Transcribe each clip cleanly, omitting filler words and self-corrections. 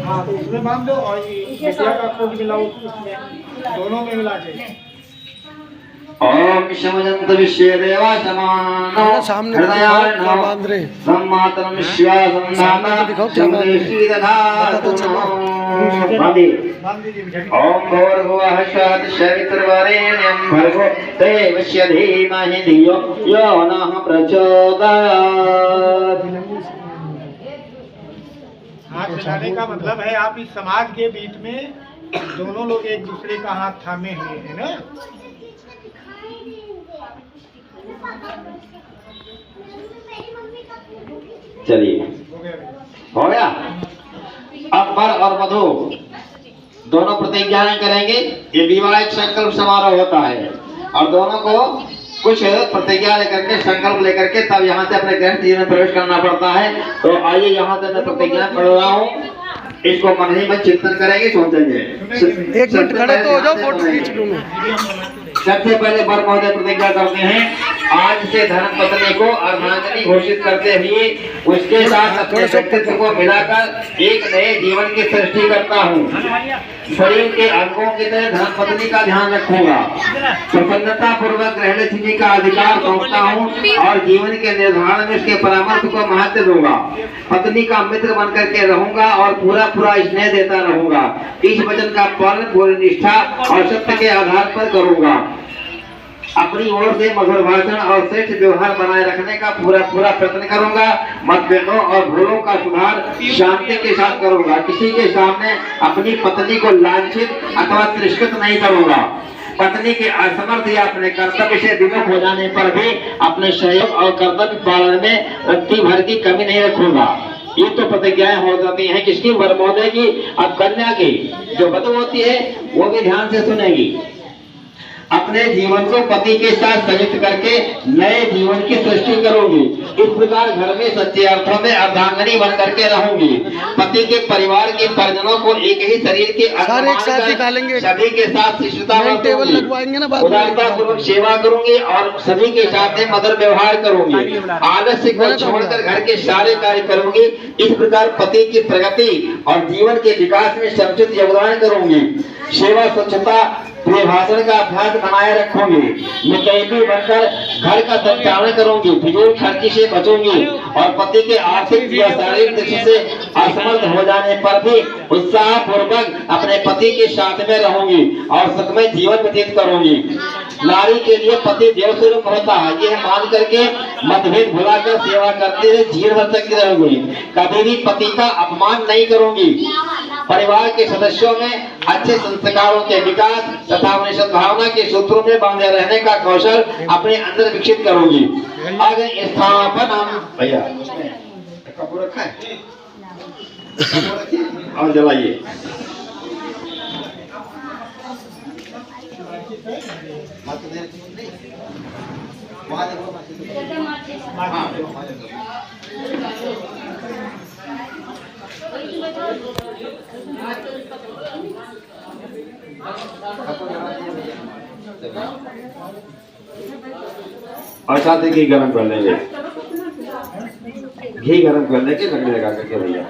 हाँ तो उसमें बांध दो और ये बिटिया का खोज मिलाओ उसमें, दोनों में मिला के। ओम शमजंत विश्व देवा समान सामने हृदयार्णव बांध रहे सम्मातरम विश्वासं नाम चंद्रश्री दधातु ओम भूर्भुवः स्वः सवितुर्वरेण्यं भर्गो देवस्य धीमहि धियो यो नः प्रचोदयात्। हाथ मिलाने का मतलब है आप इस समाज के बीच में दोनों लोग एक दूसरे का हाथ थामे हुए हैं ना। चलिए हो गया। अब वर और वधू दोनों प्रतिज्ञाएं करेंगे। ये विवाहित संकल्प समारोह होता है और दोनों को कुछ प्रतिज्ञा लेकर के संकल्प लेकर के तब यहाँ से अपने गृह जीवन में प्रवेश करना पड़ता है। तो आइए यहाँ से मैं प्रतिज्ञा पढ़ रहा हूँ, इसको मन ही मन चिंतन करेंगे, सोचेंगे। एक मिनट खड़े तो हो जाओ, फोटो खींच लूं मैं। सबसे पहले वर महोदय प्रतिज्ञा करते हैं, आज से धर्म पत्नी को अर्धांगिनी घोषित करते हुए उसके साथ अपने व्यक्तित्व को मिलाकर एक नए जीवन की सृष्टि करता हूँ। शरीर के अंगों की तरह धर्म पत्नी का ध्यान रखूंगा, प्रसन्नता पूर्वक रहने सीखने का अधिकार सौंपता हूँ और जीवन के निर्धारण में उसके परामर्श को महत्व दूंगा। पत्नी का मित्र बनकर के रहूंगा और पूरा स्नेह देता रहूंगा। इस वचन का पालन पूरी निष्ठा और सत्य के आधार पर करूंगा। अपनी ओर से मधुर भाषण और श्रेष्ठ व्यवहार बनाए रखने का पूरा प्रयत्न करूंगा। मतभेदों और भूलों का सुधार शांति के साथ करूंगा। किसी के सामने अपनी पत्नी को लांछित अथवा तिरस्कृत नहीं करूंगा। पत्नी के असमर्थ या अपने कर्तव्य से विमुख हो जाने पर भी अपने सहयोग और कर्तव्य पालन में रत्ती भर की कमी नहीं रखूंगा। ये तो प्रतिज्ञाएं हो जाती हैं किसकी? वर महोदय की। अब कन्या की जो वधू होती है वो भी ध्यान से सुनेगी। अपने जीवन को पति के साथ संयुक्त करके नए जीवन की सृष्टि करूंगी। इस प्रकार घर में सच्चे अर्थों में अर्धांगिनी बन करके रहूंगी। पति के परिवार के परिजनों को एक ही शरीर के सभी के साथ शिष्टता उदारता पूर्वक सेवा करूंगी और सभी के साथ मधुर व्यवहार करूंगी। आलस्य को छोड़कर घर के सारे कार्य करूंगी। इस प्रकार पति की प्रगति और जीवन के विकास में समुचित योगदान करूंगी। सेवा, स्वच्छता, प्रिय भाषण का अभ्यास बनाए रखूंगी। मुतैबी बनकर घर का संचालन करूंगी। फिजूल खर्ची से बचूंगी और पति के आर्थिक या शारीरिक दृष्टि से असमर्थ हो जाने पर भी उत्साह पूर्वक अपने पति के साथ में रहूंगी और सुखमय जीवन व्यतीत करूंगी। नारी के लिए पति देव स्वरूप होता है, यह मान करके मतभेद भुलाकर सेवा करते हुए जीवन भर तक रहूंगी। कभी भी पति का अपमान नहीं करूंगी। परिवार के सदस्यों में अच्छे संस्कारों के विकास तथा अपनी सद्भावना के सूत्रों में बांधे रहने का कौशल अपने अंदर विकसित करूंगी। आगे स्थापना भैया कपूर रखा है और जलाइए। और साथ ही घी गरम कर लेंगे। घी गरम कर लेंगे लकड़ी लगा करके भैया।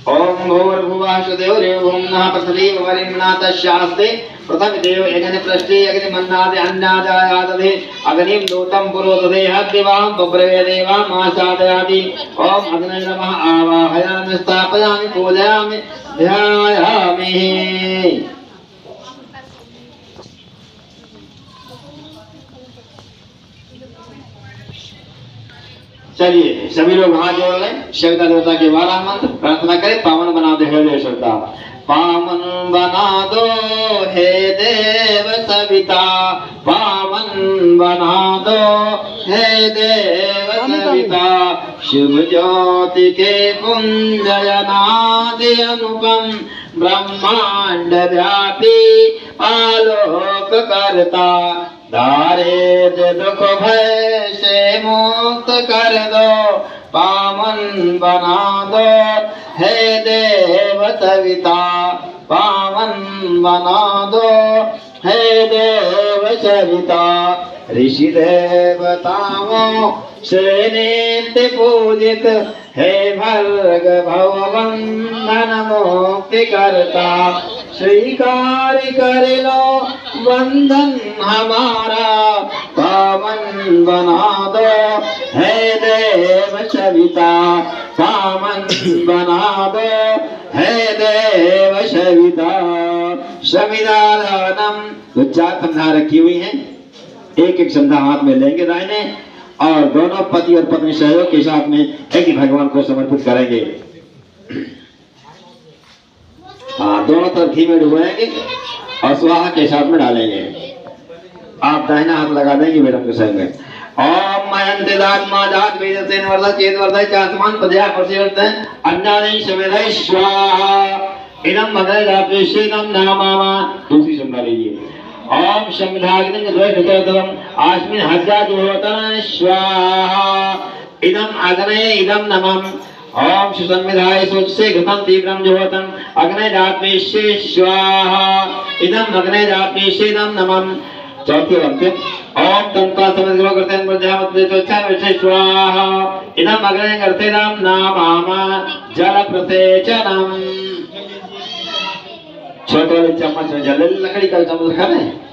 ओम भूर्भुवः स्वदेवरेव ओम नमः पृथ्वी वरिम्ना तस्यास्ते प्रथम देव अग्नि पृष्ठे अग्नि मन्नादि अन्नादायादधे अग्निं दूतं पुरोदधे हद्दिवां बब्रवे देवा मासादयादि। ओम अग्ने नमः आवाहयामि स्थापयामि पूजयामि ध्यायामि। चलिए सभी लोग हाथ जोड़ लें। सविता देवता के 12 मंत्र प्रार्थना करें। पावन बना दे हे सविता, पावन बना दो हे देव सविता, पावन बना दो हे देव सविता। शुभ ज्योति के पुंजयनादि अनुपम ब्रह्मांड व्यापी आलोक करता दारिद्र दुख भय से मुक्त कर दो पावन बना दो हे देव सविता पावन बना दो हे देव सविता ऋषि देवताओं से नित्य पूजित हे भर्ग भवबंधन मुक्ति करता स्वीकार कर लो बंधन हमारा पावन बना दो हे देव सविता पावन बना दो हे देव सविता सविदानम। तो 4 संध्या रखी हुई हैं, एक एक संध्या हाथ में लेंगे दाहिने और दोनों पति और पत्नी सहयोग के साथ में एक ही भगवान को समर्पित करेंगे। हाँ, दोनों तरफ घी में डुबाएंगे और स्वाहा के साथ में डालेंगे। आप दाहिना हाथ लगा देंगे मैडम के सर में। ओम मयंते दात्मा जात वेदते नवर्धा चेत वर्धा चात्मान पदया प्रसिवर्त अन्नानि समेधय स्वाहा इदं मगय दापेशेनम नामामा। दूसरी संध्या लीजिए। ओम संविधाग्नि द्वैततरम आस्मिन् हज्जाजुहोतन स्वाहा इदं अग्नये इदं नमः। ओम सुसंविधाय सोचसे घृतं तीव्रं जुहोतं अग्नये दापेशे स्वाहा इदं अग्नये दापेशेनम नमः। चौथी अंतिम ओम तंत्रा समग्र करते हैं प्रजापति चौथा विषय स्वाहा इदं अग्नये करते नाम नामामा जल प्रसेचनम। छोटे वाले चम्मच में जल लकड़ी का चम्मच रखा है।